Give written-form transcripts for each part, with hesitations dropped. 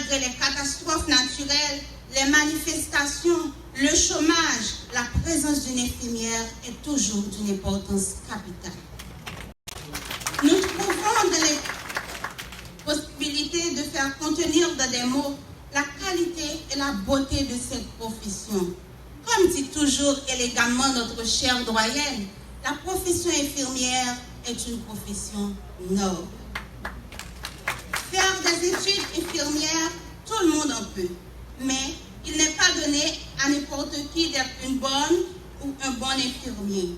malgré les catastrophes naturelles, les manifestations, le chômage, la présence d'une infirmière est toujours d'une importance capitale. Nous trouvons dans les possibilités de faire contenir dans des mots la qualité et la beauté de cette profession. Comme dit toujours élégamment notre chère doyenne, la profession infirmière est une profession noble. Faire des études infirmières, tout le monde en peut, mais il n'est pas donné à n'importe qui d'être une bonne ou un bon infirmier.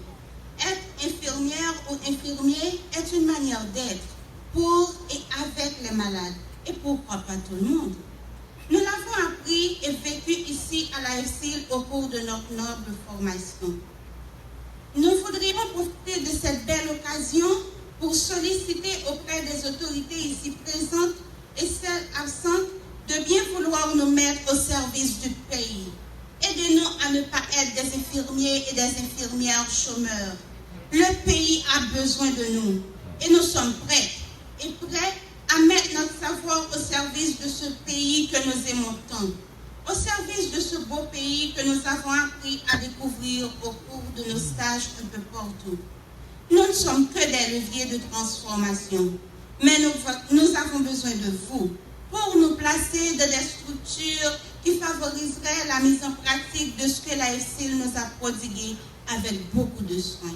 Être infirmière ou infirmier est une manière d'être pour et avec les malades, et pourquoi pas tout le monde. Nous l'avons appris et vécu ici à la FCIL au cours de notre noble formation. Nous voudrions profiter de cette belle occasion pour solliciter auprès des autorités ici présentes et celles absentes de bien vouloir nous mettre au service du pays. Aidez-nous à ne pas être des infirmiers et des infirmières chômeurs. Le pays a besoin de nous et nous sommes prêts à mettre notre savoir au service de ce pays que nous aimons tant, au service de ce beau pays que nous avons appris à découvrir au cours de nos stages un peu partout. Nous ne sommes que des leviers de transformation, mais nous avons besoin de vous pour nous placer dans des structures qui favoriseraient la mise en pratique de ce que la FCIL nous a prodigué avec beaucoup de soin.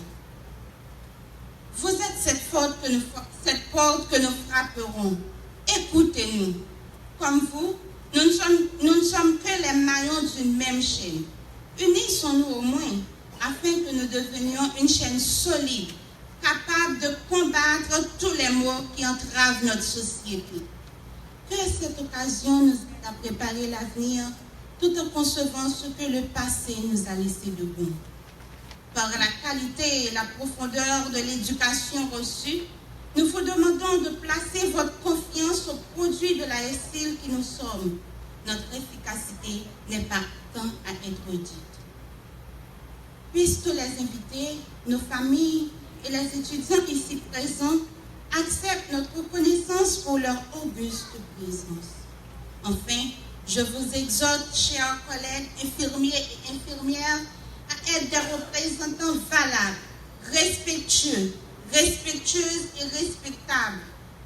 Vous êtes cette porte que nous frapperons. Écoutez-nous. Comme vous, nous ne sommes que les maillons d'une même chaîne. Unissons-nous au moins afin que nous devenions une chaîne solide, capable de combattre tous les maux qui entravent notre société. Que cette occasion nous aide à préparer l'avenir tout en concevant ce que le passé nous a laissé de bon. Par la qualité et la profondeur de l'éducation reçue, nous vous demandons de placer votre confiance au produit de la FCIL qui nous sommes. Notre efficacité n'est pas tant à être dite. Puissent tous les invités, nos familles et les étudiants ici présents acceptent notre reconnaissance pour leur auguste présence. Enfin, je vous exhorte, chers collègues infirmiers et infirmières, à être des représentants valables, respectueuses et respectables,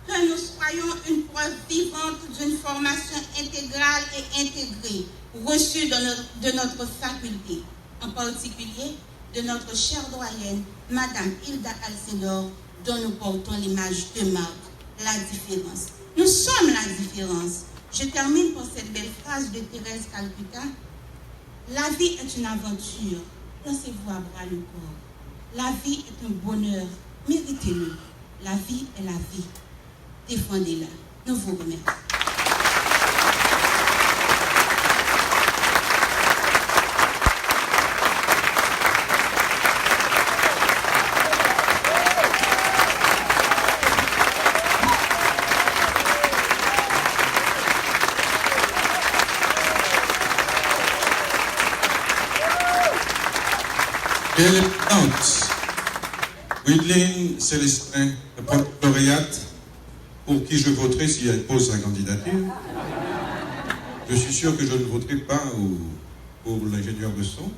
que nous soyons une preuve vivante d'une formation intégrale et intégrée reçue de notre faculté, en particulier de notre chère doyenne, Madame Hilda Alcindor, dont nous portons l'image de marque, la différence. Nous sommes la différence. Je termine par cette belle phrase de Thérèse Calcutta. La vie est une aventure. Laissez-vous à bras le corps. La vie est un bonheur. Méritez-le. La vie est la vie. Défendez-la. Nous vous remercions. Et elle est présente. Widline Célestin, la lauréate, pour qui je voterai si elle pose sa candidature. Je suis sûr que je ne voterai pas pour l'ingénieur de son,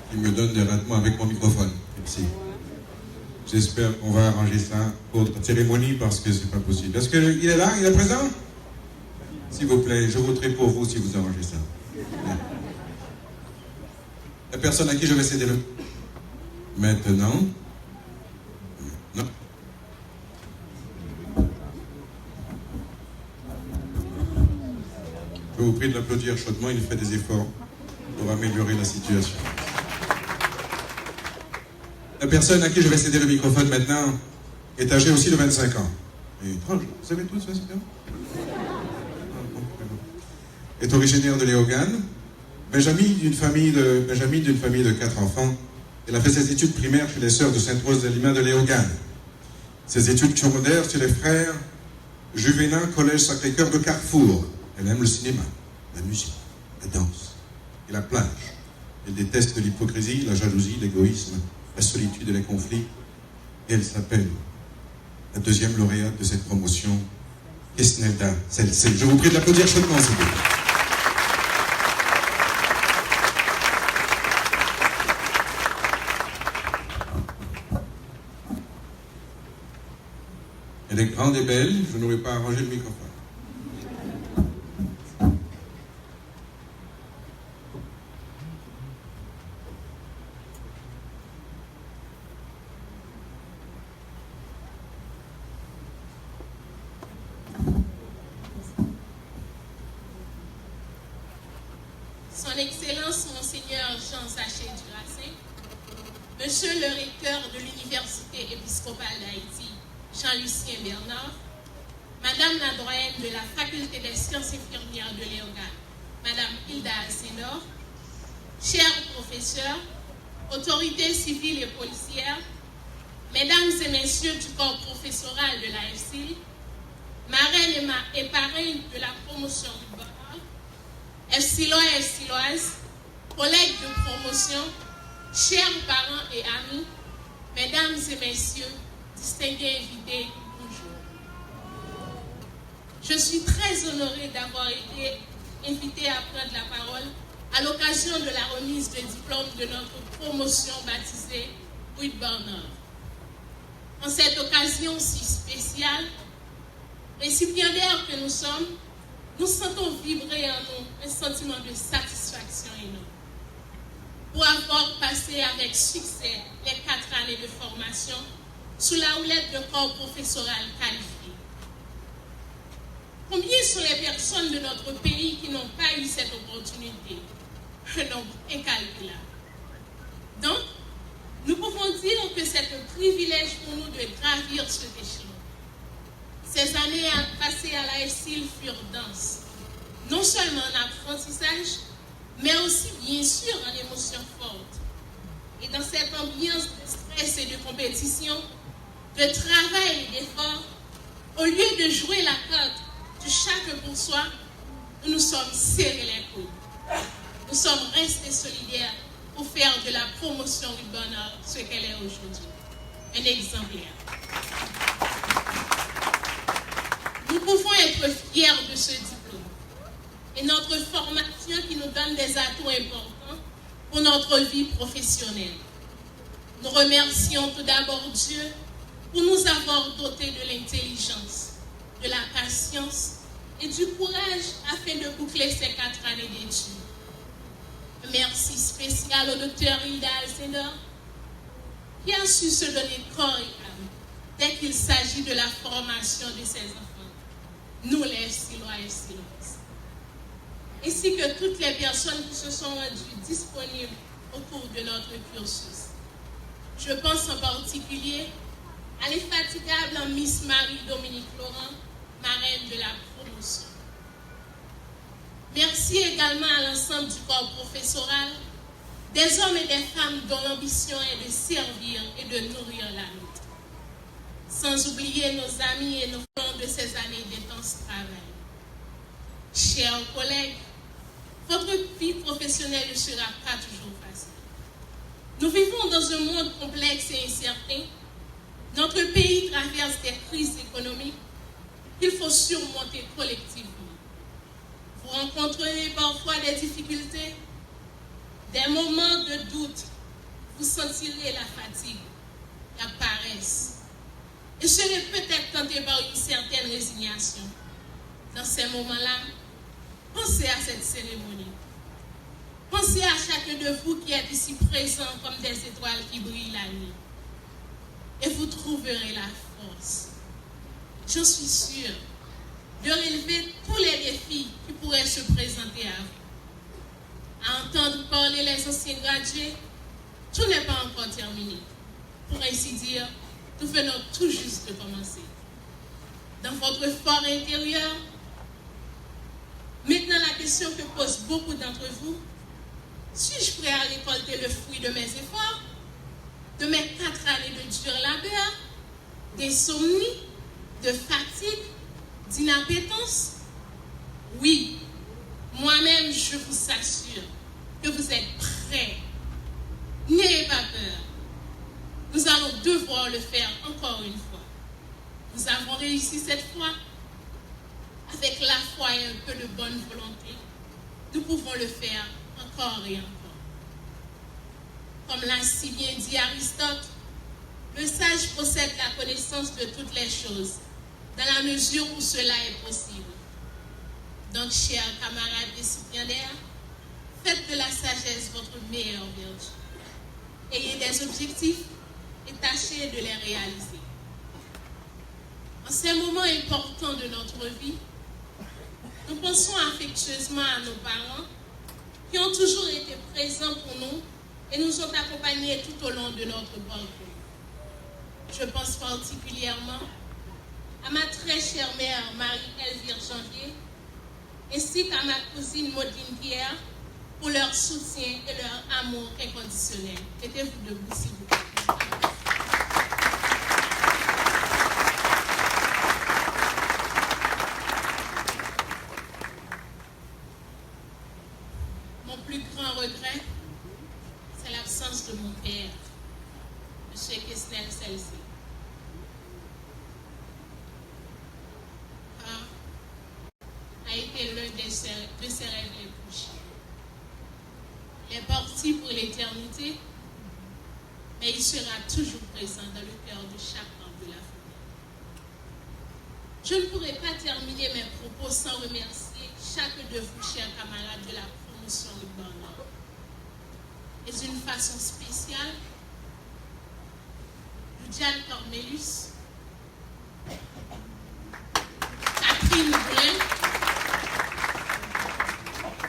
qui me donne des ratements avec mon microphone. Merci. J'espère qu'on va arranger ça pour notre cérémonie parce que c'est pas possible. Est-ce qu'il est là? Il est présent? S'il vous plaît, je voterai pour vous si vous arrangez ça. Bien. La personne à qui je vais céder le... Maintenant. Non. Je vous prie de l'applaudir chaudement, il fait des efforts pour améliorer la situation. La personne à qui je vais céder le microphone maintenant est âgée aussi de 25 ans. Et étrange, vous savez tous, c'est bien. Est originaire de Léogane. Benjamin d'une famille de 4 enfants. Elle a fait ses études primaires chez les sœurs de Sainte-Rose-des-Limains de Léogane. Ses études secondaires chez les frères Juvénin, collège Sacré-Cœur de Carrefour. Elle aime le cinéma, la musique, la danse et la plage. Elle déteste l'hypocrisie, la jalousie, l'égoïsme, la solitude et les conflits. Et elle s'appelle la deuxième lauréate de cette promotion, Esnelda Selcé. Je vous prie de l'applaudir chaudement, s'il vous plaît. Elle est grande et belle, je n'aurais pas arrangé le microphone. Son Excellence Monseigneur Jean-Zaché Duracin, Monsieur le recteur de l'Université épiscopale d'Haïti, Jean-Lucien Bernard, Madame la doyenne de la Faculté des sciences infirmières de Léogane, Madame Hilda Alcindor, chers professeurs, autorités civiles et policières, Mesdames et Messieurs du corps professoral de la FCIL, marraines et parrains de la promotion du bonheur, FCILois et FCILoises, collègues de promotion, chers parents et amis, Mesdames et Messieurs, distingués invités, bonjour. Je suis très honorée d'avoir été invitée à prendre la parole à l'occasion de la remise de diplôme de notre promotion baptisée Rude-Bernard. En cette occasion si spéciale, récipiendaires que nous sommes, nous sentons vibrer en nous un sentiment de satisfaction énorme pour avoir passé avec succès les 4 années de formation sous la houlette d'un corps professoral qualifié. Combien sont les personnes de notre pays qui n'ont pas eu cette opportunité? Un nombre incalculable. Donc, nous pouvons dire que c'est un privilège pour nous de gravir cet échelon. Ces années passées à la FCIL furent denses, non seulement en apprentissage, mais aussi, bien sûr, en émotions fortes. Et dans cette ambiance de stress et de compétition, de travail et d'effort, au lieu de jouer la carte du chacun pour soi, nous nous sommes serrés les coudes. Nous sommes restés solidaires pour faire de la promotion du bonheur ce qu'elle est aujourd'hui. Un exemplaire. Nous pouvons être fiers de ce diplôme et notre formation qui nous donne des atouts importants pour notre vie professionnelle. Nous remercions tout d'abord Dieu pour nous avoir dotés de l'intelligence, de la patience et du courage afin de boucler ces 4 années d'études. Merci spécial au docteur Hilda Alcindor qui a su se donner corps et âme dès qu'il s'agit de la formation de ses enfants, nous les FCILois et FCILoises, ainsi que toutes les personnes qui se sont rendues disponibles au cours de notre cursus. Je pense en particulier à l'infatigable Miss Marie-Dominique Laurent, marraine de la promotion. Merci également à l'ensemble du corps professoral, des hommes et des femmes dont l'ambition est de servir et de nourrir la nôtre. Sans oublier nos amis et nos frères de ces années d'intense travail. Chers collègues, votre vie professionnelle ne sera pas toujours facile. Nous vivons dans un monde complexe et incertain. Notre pays traverse des crises économiques qu'il faut surmonter collectivement. Vous rencontrerez parfois des difficultés, des moments de doute. Vous sentirez la fatigue, la paresse. Et serez peut-être tenté par une certaine résignation. Dans ces moments-là, pensez à cette cérémonie. Pensez à chacun de vous qui est ici présent comme des étoiles qui brillent la nuit. Et vous trouverez la force, j'en suis sûre, de relever tous les défis qui pourraient se présenter à vous. À entendre parler les anciens gradués, tout n'est pas encore terminé. Pour ainsi dire, nous venons tout juste de commencer. Dans votre fort intérieur, maintenant la question que posent beaucoup d'entre vous, suis-je prêt à récolter le fruit de mes efforts, de mes 4 années de dur labeur, d'insomnie, de fatigue, d'inappétence? Oui, moi-même je vous assure que vous êtes prêts. N'ayez pas peur. Nous allons devoir le faire encore une fois. Nous avons réussi cette fois. avec la foi et un peu de bonne volonté, nous pouvons le faire encore et encore. Comme l'a si bien dit Aristote, le sage possède la connaissance de toutes les choses, dans la mesure où cela est possible. Donc, chers camarades récipiendaires, faites de la sagesse votre meilleure vertu. Ayez des objectifs et tâchez de les réaliser. En ces moments importants de notre vie, nous pensons affectueusement à nos parents qui ont toujours été présents pour nous et nous ont accompagnés tout au long de notre parcours. Je pense particulièrement à ma très chère mère Marie-Elvire Janvier ainsi qu'à ma cousine Maudine Pierre pour leur soutien et leur amour inconditionnel. Mettez-vous debout, s'il vous plaît. Mon plus grand regret, c'est l'absence de mon père, M. Kesnel Selsi. A été l'un de ses rêves les plus chers. Il est parti pour l'éternité, mais il sera toujours présent dans le cœur de chaque membre de la famille. Je ne pourrai pas terminer mes propos sans remercier chacun de vous, chers camarades de la promotion Urbana. Et d'une façon spéciale, Ludiane Cornelius, Catherine Boulin,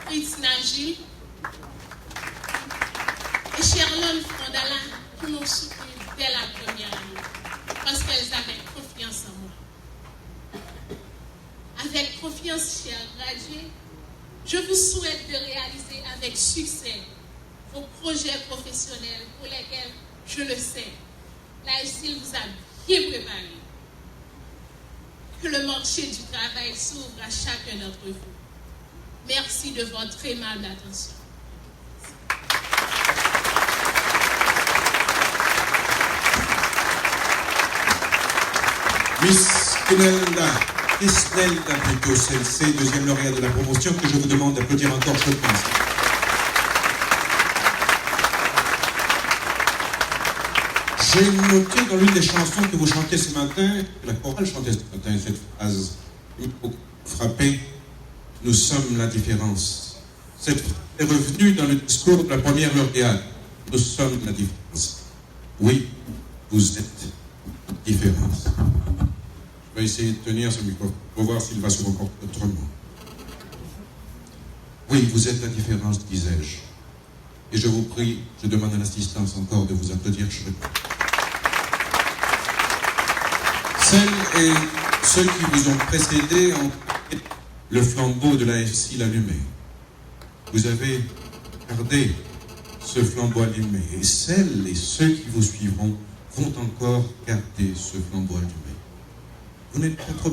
Fritz Nagil et Sherlone Frondala qui m'ont soutenu dès la première année parce qu'elles avaient confiance en moi. Avec confiance, chers gradués, je vous souhaite de réaliser avec succès vos projets professionnels pour lesquels, je le sais, l'AFSIL vous a bien préparé. Que le marché du travail s'ouvre à chacun d'entre vous. Merci de votre aimable attention. Miss Kesnelda plutôt, Selsi, deuxième lauréat de la promotion, que je vous demande d'applaudir encore chaudement. J'ai noté dans l'une des chansons que vous chantez ce matin, que la chorale chantait ce matin, cette phrase qui m'a frappé, « Nous sommes la différence ». Cette phrase est revenue dans le discours de la première lauréate. « Nous sommes la différence ». Oui, vous êtes la différence. Je vais essayer de tenir ce micro pour voir s'il va se comporter autrement. Oui, vous êtes la différence, disais-je. Et je vous prie, je demande à l'assistance encore de vous applaudir chaudement. Celles et ceux qui vous ont précédé ont le flambeau de la AFSIL allumé. Vous avez gardé ce flambeau allumé. Et celles et ceux qui vous suivront vont encore garder ce flambeau allumé. Vous n'êtes pas trop